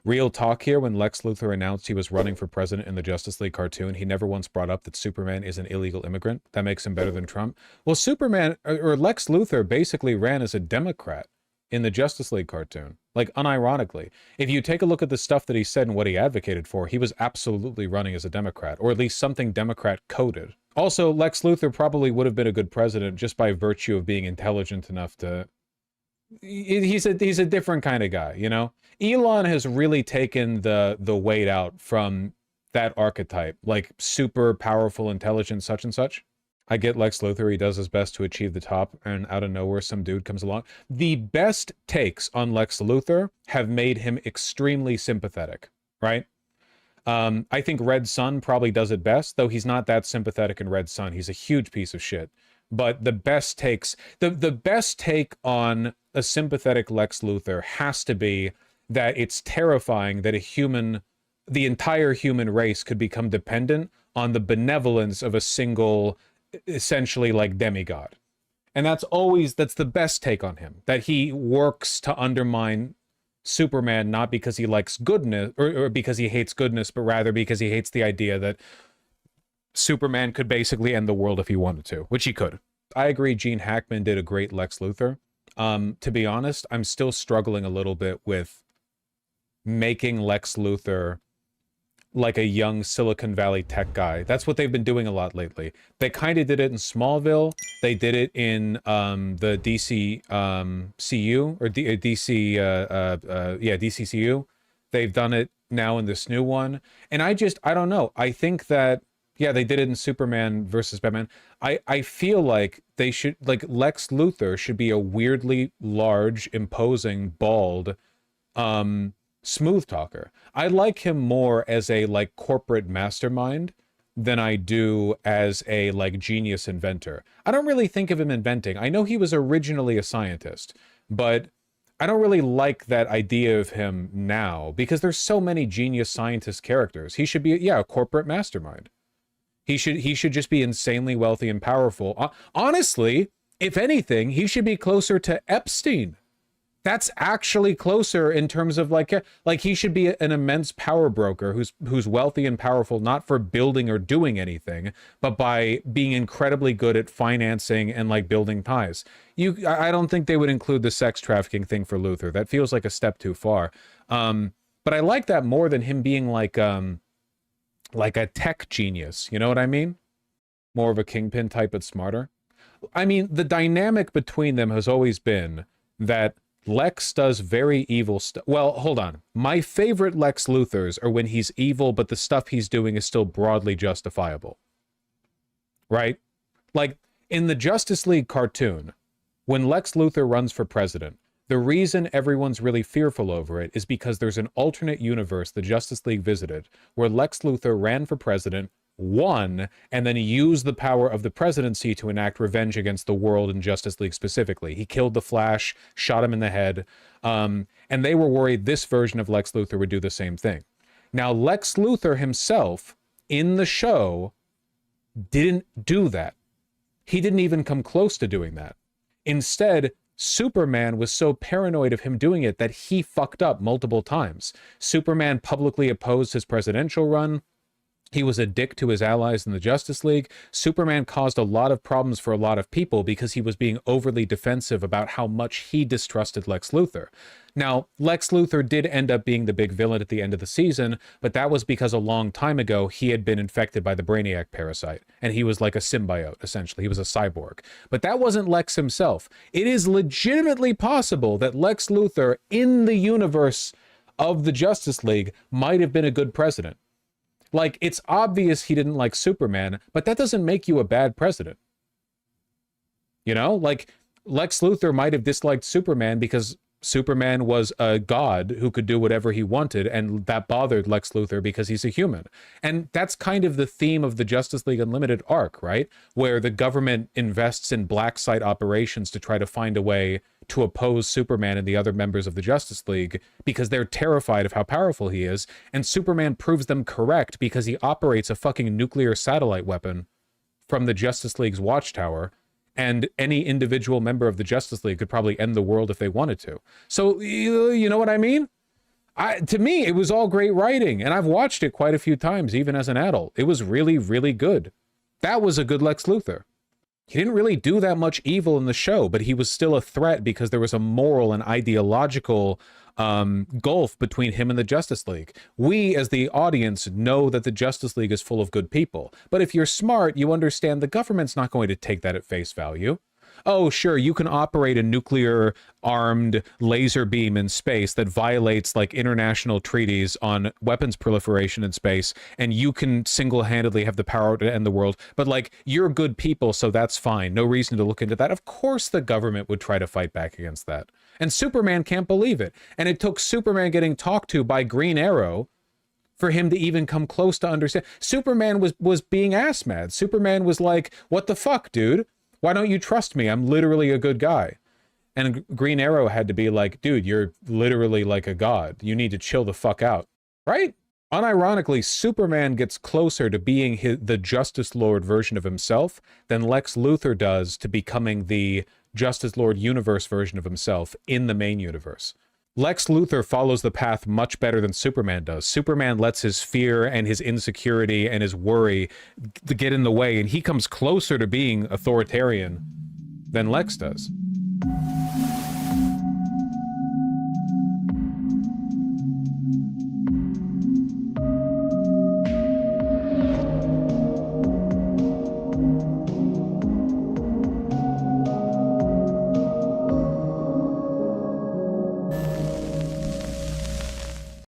Real talk here, when Lex Luthor announced he was running for president in the Justice League cartoon, he never once brought up that Superman is an illegal immigrant. That makes him better than Trump. Well, Superman, or Lex Luthor basically ran as a Democrat in the Justice League cartoon. Like, unironically. If you take a look at the stuff that he said and what he advocated for, he was absolutely running as a Democrat, or at least something Democrat-coded. Also, Lex Luthor probably would have been a good president just by virtue of being intelligent enough to... He's a different kind of guy, you know? Elon has really taken the weight out from that archetype, like super powerful, intelligent, such and such. I get Lex Luthor, he does his best to achieve the top, and out of nowhere some dude comes along. The best takes on Lex Luthor have made him extremely sympathetic, right? I think Red Sun probably does it best, though he's not that sympathetic in Red Sun. He's a huge piece of shit. But the best takes, the best take on a sympathetic Lex Luthor has to be that it's terrifying that the entire human race could become dependent on the benevolence of a single, essentially like demigod. And that's the best take on him, that he works to undermine Superman, not because he likes goodness or because he hates goodness, but rather because he hates the idea that Superman could basically end the world if he wanted to, which he could. I agree Gene Hackman did a great Lex Luthor. To be honest, I'm still struggling a little bit with making Lex Luthor like a young Silicon Valley tech guy. That's what they've been doing a lot lately. They kind of did it in Smallville. They did it in the DC CU or DCCU. They've done it now in this new one. And I don't know. I think that, yeah, they did it in Superman versus Batman. I feel like they should, like, Lex Luthor should be a weirdly large, imposing, bald, smooth talker. I like him more as a, like, corporate mastermind than I do as a, like, genius inventor. I don't really think of him inventing. I know he was originally a scientist, but I don't really like that idea of him now because there's so many genius scientist characters. He should be, yeah, a corporate mastermind. He should just be insanely wealthy and powerful. Honestly, if anything, he should be closer to Epstein. That's actually closer in terms of like he should be an immense power broker who's wealthy and powerful, not for building or doing anything, but by being incredibly good at financing and like building ties. I don't think they would include the sex trafficking thing for Luthor. That feels like a step too far. But I like that more than him being like a tech genius. You know what I mean? More of a kingpin type, but smarter. I mean, the dynamic between them has always been that Lex does very evil stuff. Well, hold on. My favorite Lex Luthors are when he's evil, but the stuff he's doing is still broadly justifiable. Right? Like, in the Justice League cartoon, when Lex Luthor runs for president, the reason everyone's really fearful over it is because there's an alternate universe the Justice League visited where Lex Luthor ran for president, won, and then used the power of the presidency to enact revenge against the world and Justice League specifically. He killed the Flash, shot him in the head, and they were worried this version of Lex Luthor would do the same thing. Now, Lex Luthor himself, in the show, didn't do that. He didn't even come close to doing that. Instead, Superman was so paranoid of him doing it that he fucked up multiple times. Superman publicly opposed his presidential run. He was a dick to his allies in the Justice League. Superman caused a lot of problems for a lot of people because he was being overly defensive about how much he distrusted Lex Luthor. Now, Lex Luthor did end up being the big villain at the end of the season, but that was because a long time ago he had been infected by the Brainiac parasite, and he was like a symbiote, essentially. He was a cyborg. But that wasn't Lex himself. It is legitimately possible that Lex Luthor, in the universe of the Justice League, might have been a good president. Like, it's obvious he didn't like Superman, but that doesn't make you a bad president. You know? Like, Lex Luthor might have disliked Superman because Superman was a god who could do whatever he wanted, and that bothered Lex Luthor because he's a human. And that's kind of the theme of the Justice League Unlimited arc, right? Where the government invests in black site operations to try to find a way to oppose Superman and the other members of the Justice League because they're terrified of how powerful he is, and Superman proves them correct because he operates a fucking nuclear satellite weapon from the Justice League's watchtower, and any individual member of the Justice League could probably end the world if they wanted to. So, you know what I mean? To me, it was all great writing, and I've watched it quite a few times, even as an adult. It was really, really good. That was a good Lex Luthor. He didn't really do that much evil in the show, but he was still a threat because there was a moral and ideological gulf between him and the Justice League. We, as the audience, know that the Justice League is full of good people. But if you're smart, you understand the government's not going to take that at face value. Oh, sure, you can operate a nuclear-armed laser beam in space that violates, like, international treaties on weapons proliferation in space, and you can single-handedly have the power to end the world, but, like, you're good people, so that's fine. No reason to look into that. Of course the government would try to fight back against that. And Superman can't believe it. And it took Superman getting talked to by Green Arrow for him to even come close to understand. Superman was being ass mad. Superman was like, what the fuck, dude? Why don't you trust me? I'm literally a good guy. And Green Arrow had to be like, dude, you're literally like a god. You need to chill the fuck out. Right? Unironically, Superman gets closer to being the Justice Lord version of himself than Lex Luthor does to becoming the Justice Lord universe version of himself in the main universe. Lex Luthor follows the path much better than Superman does. Superman lets his fear and his insecurity and his worry get in the way, and he comes closer to being authoritarian than Lex does.